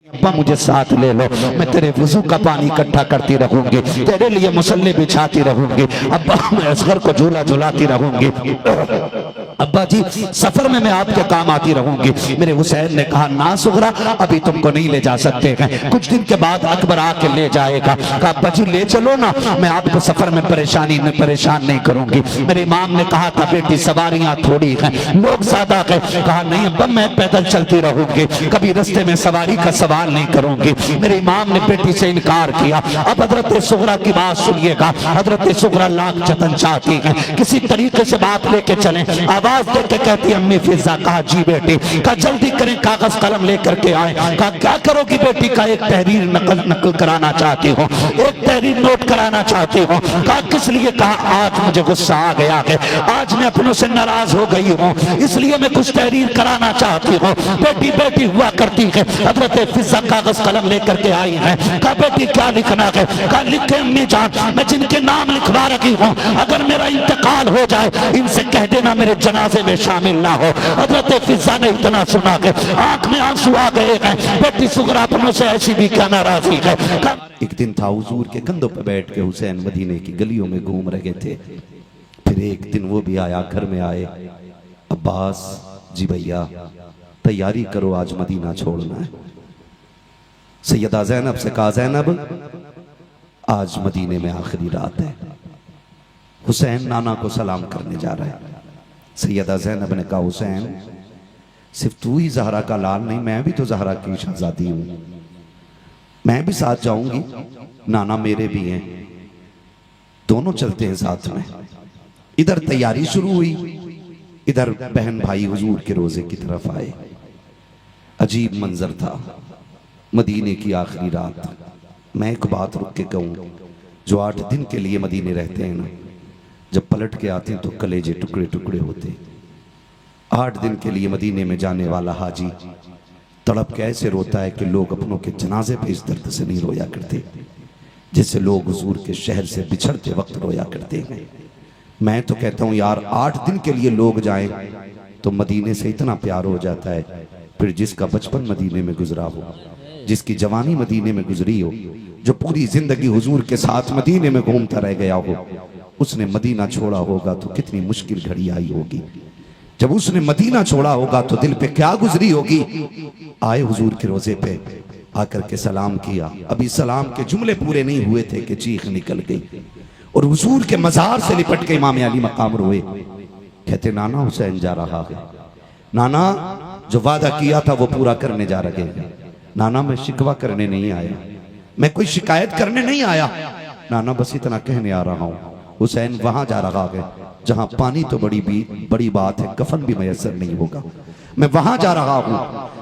अब्बा मुझे साथ ले लो, मैं तेरे वुजू का पानी इकट्ठा करती रहूंगी, तेरे लिए मुसल्ले बिछाती रहूंगी। अब्बा मैं असगर को झूला झुलाती रहूंगी। अब्बा जी सफर में मैं आपके काम आती रहूंगी। मेरे हुसैन ने कहा ना सुगरा, अभी तुमको नहीं ले जा सकते हैं, कुछ दिन के बाद अकबर आके ले जाएगा। कहा अब्बा जी ले चलो ना, मैं आपको सफर में परेशान नहीं करूंगी। मेरे इमाम ने कहा था बेटी सवारियां थोड़ी हैं, लोग ज्यादा हैं। कहा नहीं अब्बा मैं पैदल चलती रहूंगी, कभी रास्ते में सवारी का सवाल नहीं करूंगी। मेरे इमाम ने बेटी से इनकार किया। अब हजरत सुगरा की बात सुनिएगा। हजरत सुगरा लाख जतन चाहती हैं, किसी तरीके से बात लेके चलें। आवाज देके कहती अम्मी फिजा। कहा जी बेटी। कहा जल्दी करें, कागज कलम लेकर के आए। कहा क्या करोगी बेटी? का एक तहरीर नकल कराना चाहती हूँ, एक तहरीर नोट कराना चाहती हूँ। कहा किस लिए? कहा आज मुझे गुस्सा आ गया है, आज मैं अपनों से नाराज हो गई हूँ, इसलिए मैं कुछ तहरीर कराना चाहती हूँ। बेटी बेटी हुआ करती है। हजरत फिजा कागज कलम लेकर के आई है। कहा बेटी क्या लिखना है? कहा लिखे अम्मी जान, मैं जिनके नाम लिखवा रही हूँ अगर मेरा इंतकाल हो जाए इनसे कह देना मेरे जनाजे में शामिल ना हो। हजरत फिजा ने इतना सुना के आंख में आंसू आ गए हैं। बेटी सुगरा अपनों से ऐसी भी क्या नाराजगी है। एक दिन था हुजूर के कंधों पर बैठ के हुसैन मदीने की गलियों में घूम रहे थे। फिर एक दिन वो भी आया, घर में आए। अब्बास जी भैया तैयारी करो, आज मदीना छोड़ना है। सैयदा ज़ैनब से कहा ज़ैनब आज मदीने में आखिरी रात है। हुसैन नाना को सलाम करने जा रहा है। सैयदा ज़ैनब ने कहा हुसैन सिर्फ तू ही ज़हरा का लाल नहीं, मैं भी तो ज़हरा की शहजादी हूं, मैं भी साथ जाऊंगी, नाना मेरे भी हैं, दोनों चलते हैं साथ में। इधर तैयारी शुरू हुई, इधर बहन भाई हुजूर के रोजे की तरफ आए। अजीब मंजर था, मदीने की आखिरी रात। मैं एक बात रुक के कहूं, जो 8 दिन के लिए मदीने रहते हैं ना, जब पलट के आते हैं तो कलेजे टुकड़े टुकड़े होते। 8 दिन के लिए मदीने में जाने वाला हाजी तड़प के ऐसे रोता है कि लोग अपनों के जनाजे पे इस दर्द से नहीं रोया करते जैसे लोग हुजूर के शहर से बिछड़ते वक्त रोया करते हैं। मैं तो कहता हूं यार 8 दिन के लिए लोग जाएं तो मदीने से इतना प्यार हो जाता है। फिर जिसका बचपन मदीने में गुजरा हो, जिसकी जवानी मदीने में गुजरी हो, जो पूरी जिंदगी हुजूर के साथ मदीने में घूमता रह गया हो, उसने मदीना छोड़ा होगा तो कितनी मुश्किल घड़ी आई होगी। जब उसने मदीना छोड़ा होगा तो दिल पे क्या गुजरी होगी। आए हुजूर के रोजे पे, आकर के सलाम किया। अभी सलाम के जुमले पूरे नहीं हुए थे कि चीख निकल गई और हुजूर के मजार से लिपट के इमाम अली मकाम रोए। कहते नाना हुसैन जा रहा है, नाना जो वादा किया था वो पूरा करने जा रहे हैं। नाना मैं शिकवा करने नहीं आया, मैं कोई शिकायत करने नहीं आया, नाना बस इतना कहने आ रहा हूं। हुसैन वहां जा रहा है जहां पानी तो बड़ी बात है, कफन भी मैसर नहीं होगा। मैं वहां जा रहा हूं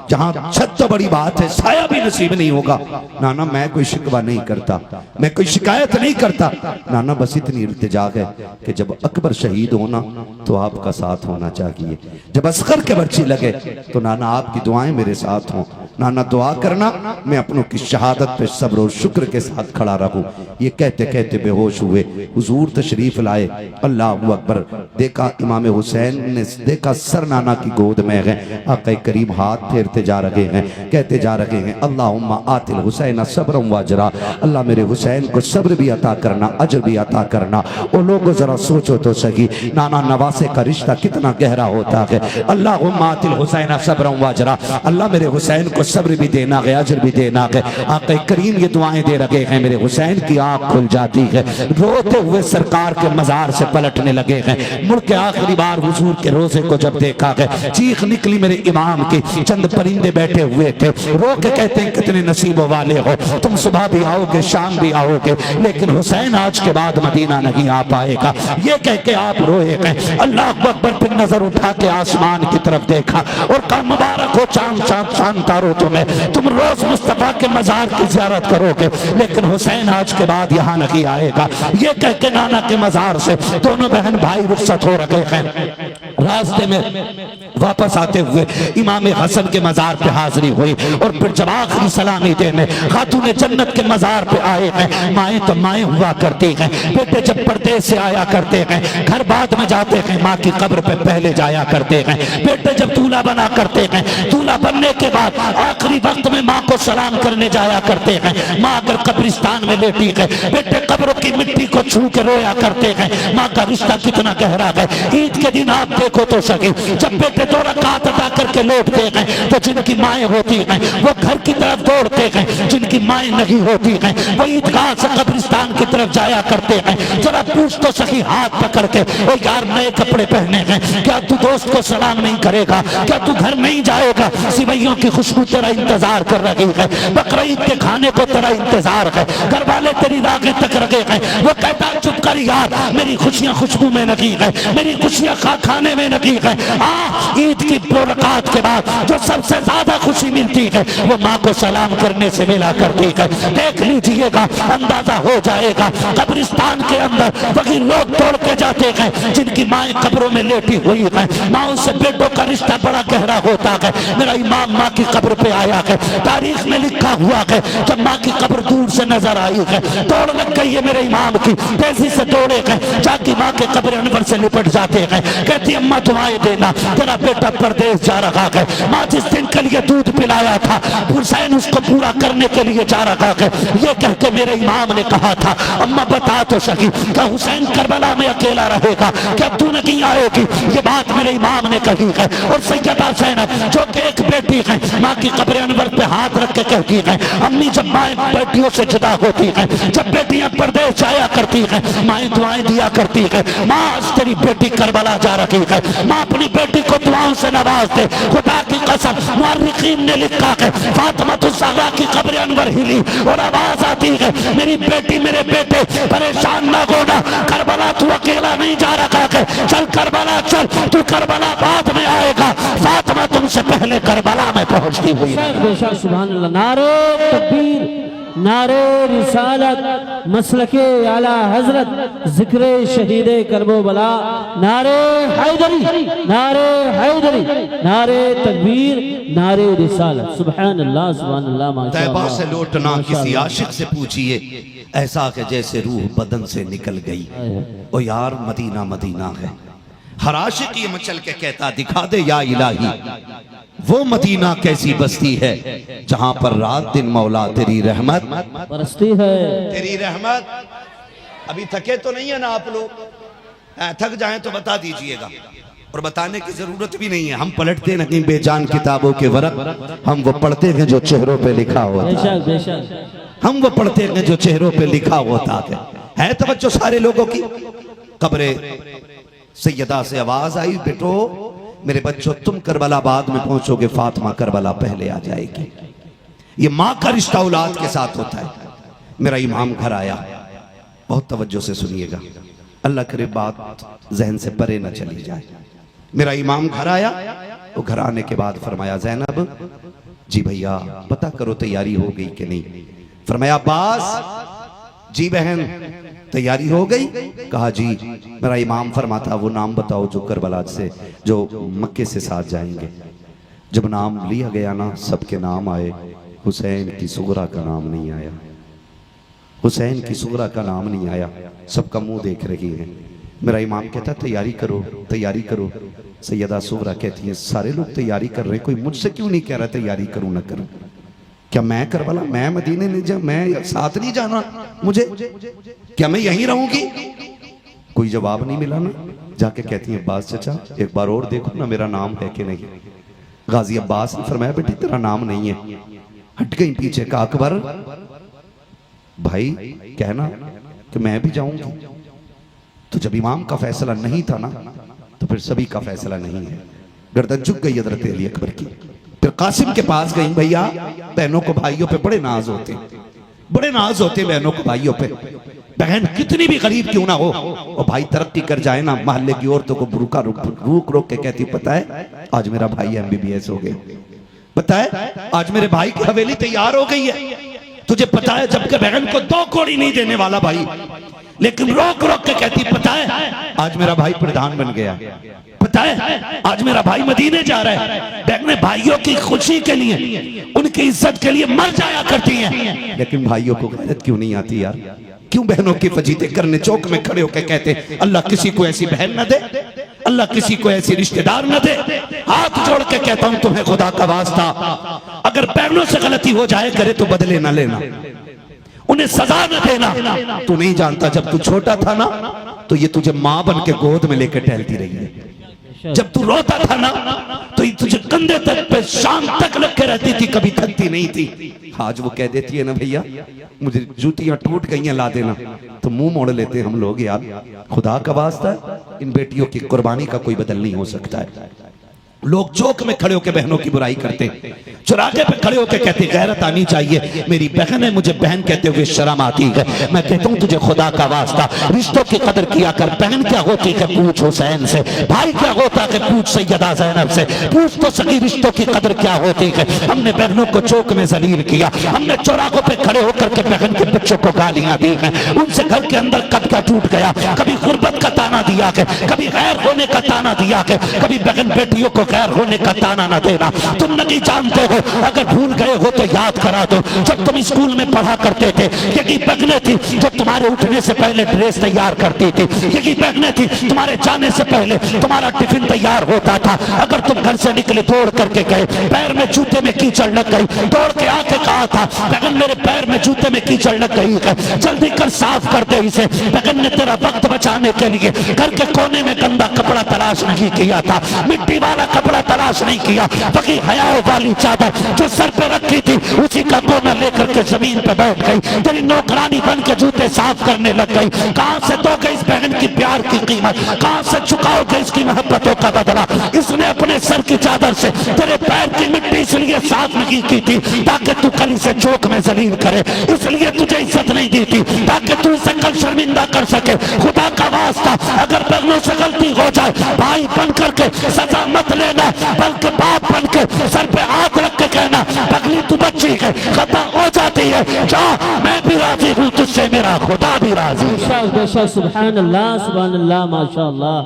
जहां छत तो बड़ी बात है, साया भी नसीब नहीं होगा। नाना मैं कोई शिकवा नहीं करता, मैं कोई शिकायत नहीं करता, नाना बस इतनी इल्तिजा है कि जब अकबर शहीद होना तो आपका साथ होना चाहिए, जब असगर के बर्ची लगे तो नाना आपकी दुआएं मेरे साथ हों। नाना दुआ करना मैं अपनों की शहादत पे सब्र और शुक्र के साथ खड़ा रहूं। ये कहते कहते बेहोश हुए। हुजूर तशरीफ लाए, अल्लाह अकबर, देखा इमाम हुसैन ने, देखा सर नाना की गोद में है। आका करीम हाथ फेरते जा रहे हैं, कहते जा रहे हैं अल्लाहुम्मा आतिल हुसैन सब्रम व अजरा, अल्लाह मेरे हुसैन को सब्र भी अता करना, अजर भी अता करना। वो लोग जरा सोचो तो सही, नाना नवासे का रिश्ता कितना गहरा होता है। अल्लाहुम्मा आतिल हुसैन सब्रम व अजरा, अल्लाह मेरे हुसैन को सब्र भी देना है, अजर भी देना है। आका करीम ये दुआएं दे रहे हैं। मेरे हुसैन की आंख खुल जाती है, रोते हुए सरकार के मजार से पलटने लगे हैं। मुड़ के आखिरी बार हुजूर के रोजे को जब देखा है, चीख निकली मेरे इमाम की। चंद परिंदे बैठे हुए थे, रो के कहते हैं कितने नसीबों वाले हो, तुम सुबह भी आओगे शाम भी आओगे, लेकिन हुसैन आज के बाद मदीना नहीं आ पाएगा। ये कह के आप रोए गए। अल्लाह अकबर। फिर नजर उठा के आसमान की तरफ देखा और कहा मुबारक हो चांद चांद तारो तुम्हें, तुम रोज मुस्तफा के मजार की ज़ियारत करोगे, लेकिन हुसैन आज के बाद यहाँ नहीं आएगा। ये कह के नाना के मजार से दोनों बहन भाई रुखसत हो रहे हैं। रास्ते में वापस आते हुए इमाम हसन के मजार पे हाजिरी हुई और फिर जब आखिरी सलामी देने खातून जन्नत के मजार पे आए हैं। माएँ तो माएँ हुआ करती हैं, बेटे जब परदेश से आया करते हैं, घर बाद में जाते हैं, माँ की कब्र पे पहले जाया करते हैं। बेटे जब दूल्हा बना करते हैं, दूल्हा बनने के बाद आखिरी वक्त में माँ को सलाम करने जाया करते हैं। माँ अगर कब्रिस्तान में लेटी है, बेटे कब्रों की मिट्टी को छू के रोया करते हैं। माँ का रिश्ता कितना गहरा है। ईद के दिन आप देखो तो सके, जब बेटे 2 रकात अदा करके लौटते हैं तो जिनकी माएँ होती हैं वो घर की तरफ दौड़ते हैं, जिनकी माएँ नहीं होती हैं वो ईदगाह से कब्रिस्तान की तरफ जाया करते हैं। जरा पूछ तो सही हाथ पकड़ के, ओ यार नए कपड़े पहने हैं, क्या तू दोस्त को सलाम नहीं करेगा? क्या तू घर नहीं जाएगा? सिवैयों की खुशबू तेरा इंतजार कर रही है, बकरीद के खाने को तेरा इंतजार है, घर वाले तेरी राहें तक रखे हैं। वो कहता चुप कर यार, मेरी खुशियां खुशबू में लगी है, मेरी खुशियां खाने में लगी है। ईद की 2 रकात के बाद जो सबसे ज्यादा खुशी मिलती है वो माँ को सलाम करने से मिला करती है। देख लीजिएगा, अंदाजा हो जाएगा। कब्रिस्तान के अंदर वही लोग तोड़ के जाते हैं जिनकी माएँ कब्रों में लेटी हुई है। माँ से बेटों का रिश्ता बड़ा गहरा होता है। मेरा इमाम माँ की कब्र पे आया है, तारीख में लिखा हुआ है जब माँ की कब्र दूर से नजर आई है, दौड़ लग गई है मेरे इमाम की, तेजी से दौड़े गए, जाके माँ के कब्र अनवर से लिपट जाते हैं। कहती अम्मा दुआएं देना, तेरा बेटा परदेश जा रहा है। माँ जिस दिन के लिए दूध पिलाया था हुसैन उसको पूरा करने के लिए जा रहा है। ये कह के मेरे इमाम ने कहा था अम्मा बता तो सकी, क्या हुसैन करबला में अकेला रहेगा? क्या तू नहीं आएगी? ये बात मेरे इमाम ने कही है। और सैयदा ज़ैनब जो कि एक बेटी है, माँ की कब्र अनवर पे हाथ रख के कहती है अम्मी जब माएँ बेटियों से जुदा होती है, जब बेटियां परदेश जाया करती हैं, माएँ दुआएं दिया करती है, माँ आज तेरी बेटी करबला जा रही है, माँ अपनी बेटी को दुआओं से नवाज दे। खुदा की कसम, मुअर्रिखीन ने लिखा है फातिमा ज़हरा की कब्र अनवर हिली और आवाज आती है मेरी बेटी मेरे बेटे परेशान ना होना, करबला तू अकेला नहीं जा रहा है, चल करबला चल, तू करबला बाद में आएगा, फातिमा तुमसे पहले करबला में पहुंचती हुई। बेशक सुभान अल्लाह। नारे तकबीर, नारे रिसालत, मसलके आला हजरत, जिक्रे शहीदे करबला, नारे हैदरी, नारे हैदरी, नारे तकबीर, नारे रिसालत। सुभान अल्लाह, सुभान अल्लाह। माशाअल्लाह। तैबा से लौटना किसी आशिक से पूछिए, ऐसा है जैसे रूह बदन से निकल गई। ओ यार मदीना मदीना है, हर आशिक ये मचल के कहता दिखा दे या इलाही वो मदीना कैसी बस्ती है जहां पर रात दिन मौला तेरी रहमत बरसती है। तेरी रहमत। अभी थके तो नहीं है ना आप लोग? थक जाएं तो बता दीजिएगा, और बताने की जरूरत भी नहीं है। हम पलटते नहीं बेजान किताबों के वरक, हम वो पढ़ते हैं जो चेहरों पे लिखा होता है। बेशक हम वो पढ़ते हैं जो चेहरों पे लिखा होता है। तवज्जो सारे लोगों की। कब्रे सैयदा से आवाज आई बेटो मेरे बच्चों तुम करबला बाद में पहुंचोगे, फातिमा करबला पहले आ जाएगी। ये माँ का रिश्ता औलाद के साथ होता है। मेरा इमाम घर आया, बहुत तवज्जो से सुनिएगा, अल्लाह करे बात जहन से परे न चली जाए। मेरा इमाम घर आया, वो घर आने के बाद फरमाया ज़ैनब जी भैया पता करो तैयारी हो गई कि नहीं? फरमाया अब्बास जी बहन तैयारी हो गई? कहा जी। मेरा इमाम फरमाता वो नाम बताओ जो करबला से, जो मक्के से साथ जाएंगे। जब नाम लिया गया ना, सबके नाम आए, हुसैन की सुगरा का नाम नहीं आया। हुसैन की सुगरा का नाम नहीं आया। सबका मुंह देख रही है। मेरा इमाम कहता तैयारी करो तैयारी करो। सैयदा सुगरा कहती है सारे लोग तैयारी कर रहे, कोई मुझसे क्यों नहीं कह रहा तैयारी करूं ना करूं? क्या मैं करबला, मैं मदीने नहीं जा, मैं साथ नहीं जाना मुझे? क्या मैं यहीं रहूंगी? कोई जवाब नहीं मिला ना। जाके कहती है अब्बास चचा एक बार और देखो ना मेरा नाम है कि नहीं। गाजी अब्बास ने फरमाया बेटी तेरा नाम नहीं है। हट गई पीछे का अकबर भाई कहना कि मैं भी जाऊंगी। तो जब इमाम का फैसला नहीं था ना, तो फिर सभी का फैसला नहीं है। गर्दन झुक गई हजरत अली अकबर की। फिर कासिम के पास गई। भैया बहनों को भाइयों पे बड़े नाज होते, बड़े नाज होते बहनों को भाइयों पे। बहन कितनी भी गरीब क्यों ना हो, और भाई तरक्की कर जाए ना, मोहल्ले की औरतों को बुरुका रोक रोक के कहती पता है आज मेरा भाई MBBS हो गया, पता है आज मेरे भाई की हवेली तैयार हो गई है। तुझे पता है जबकि बहन को 2 कौड़ी नहीं देने वाला भाई, लेकिन रोक रोक के कहती पता है आज मेरा भाई प्रधान बन गया। पता है आज मेरा भाई मदीने जा रहा है, बहनें भाइयों की खुशी के लिए, उनकी इज्जत के लिए मर जाया करती हैं, लेकिन भाइयों को गैरत क्यों नहीं आती यार? क्यों बहनों की फजीते करने चौक में खड़े होकर कहते अल्लाह किसी को ऐसी बहन न दे, अल्लाह किसी को ऐसी रिश्तेदार न दे। हाथ जोड़ के कहता हूं तुम्हें खुदा का वास्ता, अगर बहनों से गलती हो जाए करे तो बदले न लेना, उन्हें सजा न देना। तू नहीं जानता जब तू छोटा था ना तो ये तुझे माँ बन के गोद में लेकर टहलती रही है। जब तू रोता था ना तो ये तुझे कंधे तक पे शाम तक लग के रहती थी, कभी थकती नहीं थी। आज वो कह देती है ना भैया मुझे जूतियां टूट गई हैं ला देना, तो मुंह मोड़ लेते हैं हम लोग। यार खुदा का वास्ता इन बेटियों की कुर्बानी का कोई बदल नहीं हो सकता है। लोग चौक में खड़े होकर बहनों की बुराई करते, चौराहे पे खड़े होकर कहते गैरत आनी चाहिए, मेरी बहन है मुझे बहन कहते हुए शर्म आती है। मैं कहता हूं तुझे खुदा का वास्ता रिश्तों की कदर किया कर। बहन क्या होती है पूछ हुसैन से, भाई क्या होता है पूछ सैयदा ज़ैनब से, पूछ तो सही रिश्तों की कदर क्या होती है। हमने बहनों को चौक में जलील किया, हमने चौराहों पे खड़े होकर के बहन के बच्चों को गालियां दी हैं, उनसे घर के अंदर कब क्या टूट गया, कभी गुर्बत का ताना दिया है, कभी गैर होने का ताना दिया है, कभी बहन बेटियों को गैर होने का ताना न देना। तुम नहीं जानते हो, अगर भूल गए हो तो याद करा दो। जब तुम स्कूल में पढ़ा करते थे यही बहनें थी जो तुम्हारे उठने से पहले ड्रेस तैयार करती थी, यही बहनें थी तुम्हारे जाने से पहले तुम्हारा टिफिन तैयार होता था। अगर तुम घर से निकले दौड़ करके गए, पैर में जूते में कीचड़ लग गई, दौड़ के आके कहा था बहन मेरे पैर में जूते में कीचड़ लग गई है, जल्दी कर साफ कर दे इसे। बहन ने तेरा वक्त बचाने के लिए घर के कोने में गंदा कपड़ा तलाश नहीं किया था, मिट्टी वाला कपड़ा तलाश नहीं किया, बल्कि हया वाली चादर जो सर पे रखी थी उसी का कोना लेकर के जमीन पे बैठ गई, तेरी नौकरानी बन के जूते साफ करने लग गई। कहां से दोगे इस बहन की प्यार की कीमत, कहां से चुकाओगे इसकी मोहब्बतों का बदला। इसने अपने सर की चादर से तेरे पैर की मिट्टी इसलिए साफ नहीं की थी ताकि तू कल इसे चौक में जलील करे, इसलिए तुझे इज्जत नहीं दी थी ताकि तू इसे कल शर्मिंदा कर सके। खुदा का वास्ता अगर बहनों से गलती हो जाए भाई बन करके सजा मत लेना, बल्कि बाप बन के सर पे हाथ रख के कहना पगली तू बच्ची है, खता हो जाती है, जा मैं भी राजी हूँ तुझसे, मेरा खुदा भी राजी है। सुभान अल्लाह सुभान अल्लाह माशाअल्लाह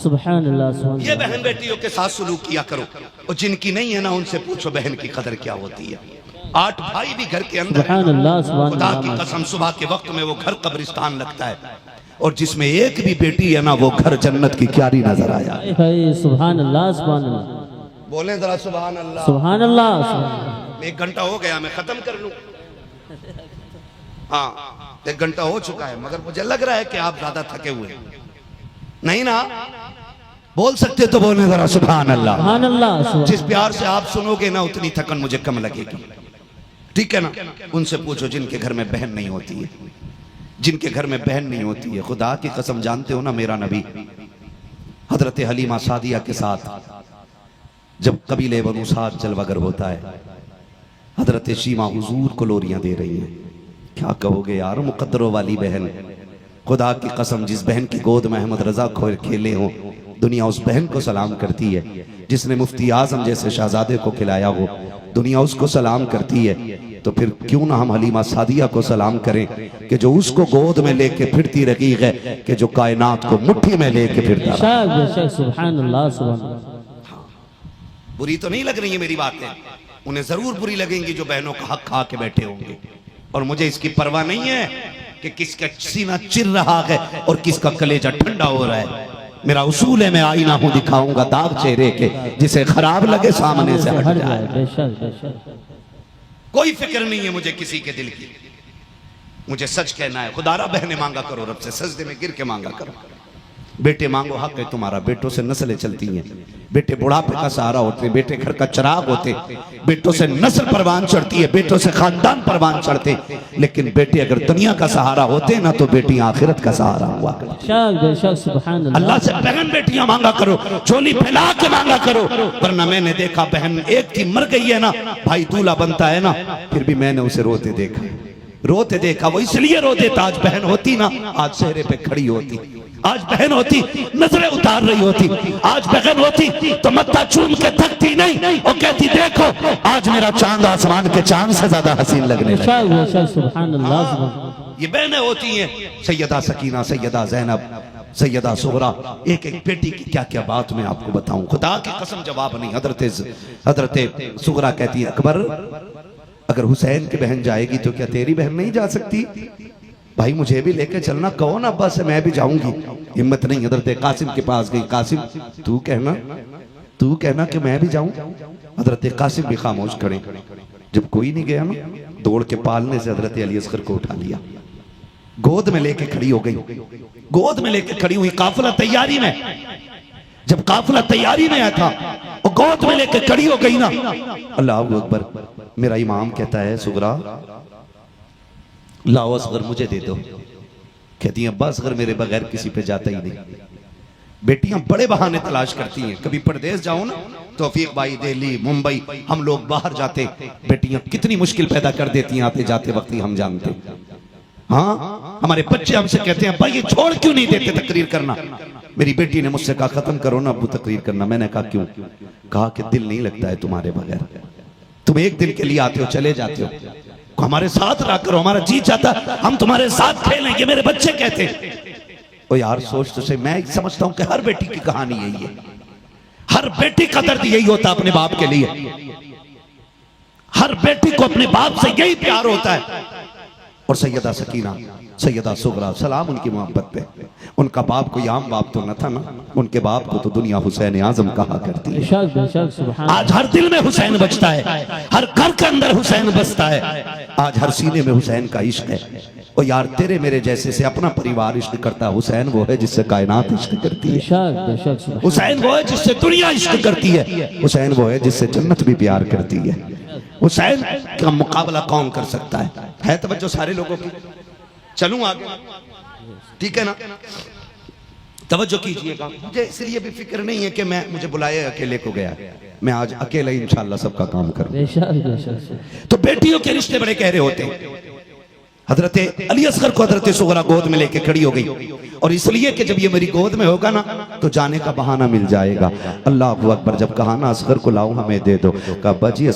सुभान अल्लाह सुभान। ये बहन बेटियों के साथ सलूक किया करो, और जिनकी नहीं है ना उनसे पूछो बहन की कदर क्या होती है। 8 भाई भी घर के अंदर, खुदा की कसम सुबह के वक्त में वो घर कब्रिस्तान लगता है, और जिसमें एक भी बेटी है ना वो घर जन्नत की क्यारी नजर आया। सुभान अल्लाह सुभान अल्लाह, बोले जरा सुभान अल्लाह सुभान अल्लाह। 1 घंटा हो गया, मैं खत्म कर लूं। हाँ 1 घंटा हो चुका है, मगर मुझे लग रहा है कि आप ज्यादा थके हुए नहीं ना, बोल सकते तो बोले जरा सुभान अल्लाह। सुभान अल्लाह। जिस प्यार से आप सुनोगे ना उतनी थकन मुझे कम लगेगी, ठीक है ना। उनसे पूछो जिनके घर में बहन नहीं होती है, जिनके घर में बहन नहीं होती है। खुदा की कसम जानते हो ना, मेरा नबी हजरत हलीमा सादिया के साथ जब कबीले बनु साद जलवागर होता है, हजरत शीमा हुजूर को लोरियां दे रही हैं, क्या कहोगे यार मुकद्दरों वाली बहन। खुदा की कसम जिस बहन की गोद में अहमद रजा खोर खेले हो, दुनिया उस बहन को सलाम करती है। जिसने मुफ्ती आजम जैसे शहजादे को खिलाया हो, दुनिया उसको सलाम करती है। तो फिर क्यों ना हम हलीमा सादिया को सलाम करें कि जो उसको गोद में लेके फिरती रही है, कि जो कायनात को मुट्ठी में लेके फिरता रहा। सुभान अल्लाह सुभान अल्लाह। बुरी तो नहीं लग रही है मेरी बातें, उन्हें जरूर बुरी लगेंगी जो बहनों का हक खा के बैठे होंगे। और मुझे इसकी परवाह नहीं है कि किसका सीना चिर रहा है और किसका कलेजा ठंडा हो रहा है। मेरा उसूल है मैं आईना हूं दिखाऊंगा दाग चेहरे के, जिसे खराब लगे सामने से हट जाए। कोई फिक्र नहीं है मुझे किसी के दिल की, मुझे सच कहना है। खुदारा बहने मांगा करो रब से, सजदे में गिर के मांगा करो। बेटे मांगो हक है तुम्हारा, बेटों से नस्लें चलती हैं, बेटे बुढ़ापे का सहारा होते, बेटे घर का चिराग होते, बेटों से नस्ल परवान चढ़ती है, बेटों से खानदान परवान चढ़ते। लेकिन बेटे अगर दुनिया का सहारा होते ना तो बेटी आखिरत का सहारा हुआ। अल्लाह से बहन बेटियां मांगा करो, झोली फैला के मांगा करो। वरना मैंने देखा बहन एक की मर गई है ना, भाई दूल्हा बनता है ना, फिर भी मैंने उसे रोते देखा। वो इसलिए रो देता, आज बहन होती ना आज चेहरे पे खड़ी होती, आज बहन होती नजरें उतार रही होती, आज बहन होती तो मत्था चूम के थकती नहीं और कहती देखो आज मेरा चांद आसमान के चांद से ज्यादा हसीन लगने लगा। ये बहनें होती हैं, सैयदा सकीना, सैयदा ज़ैनब, सैयदा सुगरा एक एक बेटी की क्या क्या बात मैं आपको बताऊं, खुदा की कसम जवाब नहीं। हजरत सुगरा कहती है अकबर अगर हुसैन की बहन जाएगी तो क्या तेरी बहन नहीं जा सकती? भाई मुझे भी लेके चलना, कहो ना अब्बा से मैं भी जाऊंगी। हिम्मत नहीं, हजरत कासिम के पास गई। कासिम तू कहना कि मैं भी जाऊं। हजरत कासिम भी खामोश खड़े। जब कोई नहीं गया ना, दौड़ के पालने से हजरत अली असगर को उठा लिया, गोद में लेके खड़ी हो गई। गोद में लेके खड़ी हुई, काफिला तैयारी में, जब काफिला तैयारी में आया था और गोद में लेके खड़ी हो गई ना, अल्लाह अकबर। मेरा इमाम कहता है सुगरा लाओ असगर मुझे दे दो। कहती है अब्बा असगर मेरे बगैर किसी पे जाता ही नहीं। बेटियां बड़े बहाने तलाश करती हैं, कभी परदेश जाओ ना, तौफीक भाई दिल्ली मुंबई हम लोग बाहर जाते, बेटियां कितनी मुश्किल पैदा कर देती हैं आते जाते वक्त ही हम जानते। हाँ हमारे बच्चे हमसे कहते हैं भाई ये छोड़ क्यों नहीं देते तकरीर करना। मेरी बेटी ने मुझसे कहा खत्म करो ना अब्बू तकरीर करना। मैंने कहा क्यों? कहा कि दिल नहीं लगता है तुम्हारे बगैर, तुम एक दिन के लिए आते हो चले जाते हो, हमारे साथ रहा करो, हमारा जी चाहता हम तुम्हारे साथ खेलेंगे। मेरे बच्चे कहते ओ यार सोच तो सही। मैं समझता हूं कि हर बेटी की कहानी यही है, हर बेटी का दर्द यही होता अपने बाप के लिए, हर बेटी को अपने बाप से यही प्यार होता है। और सैयदा सकीना सैयदा सुगरा सलाम उनकी मोहब्बत पे, उनका बाप कोई आम बाप तो न था ना, उनके बाप को तो दुनिया हुसैन आजम कहा करती है। आज हर दिल में हुसैन बजता है, हर घर के अंदर हुसैन बसता है, आज हर सीने में हुसैन का इश्क है। और यार तेरे मेरे जैसे से अपना परिवार इश्क करता है, हुसैन वो है जिससे कायनात इश्क करती है, हुसैन वो है जिससे दुनिया इश्क करती है, हुसैन वो है जिससे जन्नत भी प्यार करती है। हुसैन का मुकाबला कौन कर सकता है तवज्जो सारे लोगों की। चलूं आगे, ठीक है ना, तवज्जो कीजिएगा। मुझे इसलिए भी फिक्र नहीं है कि मुझे बुलाए अकेले को गया, मैं आज अकेला ही इंशाल्लाह सबका काम करूं। तो बेटियों के रिश्ते बड़े गहरे होते हैं। हजरत अली असगर को हजरत सुगरा गोद में लेके खड़ी हो गई, और इसलिए कि जब ये मेरी गोद में होगा ना तो जाने का बहाना मिल जाएगा। अल्लाह अकबर। जब कहा ना असगर को लाओ हमें दे दो, कहा अब्बा जी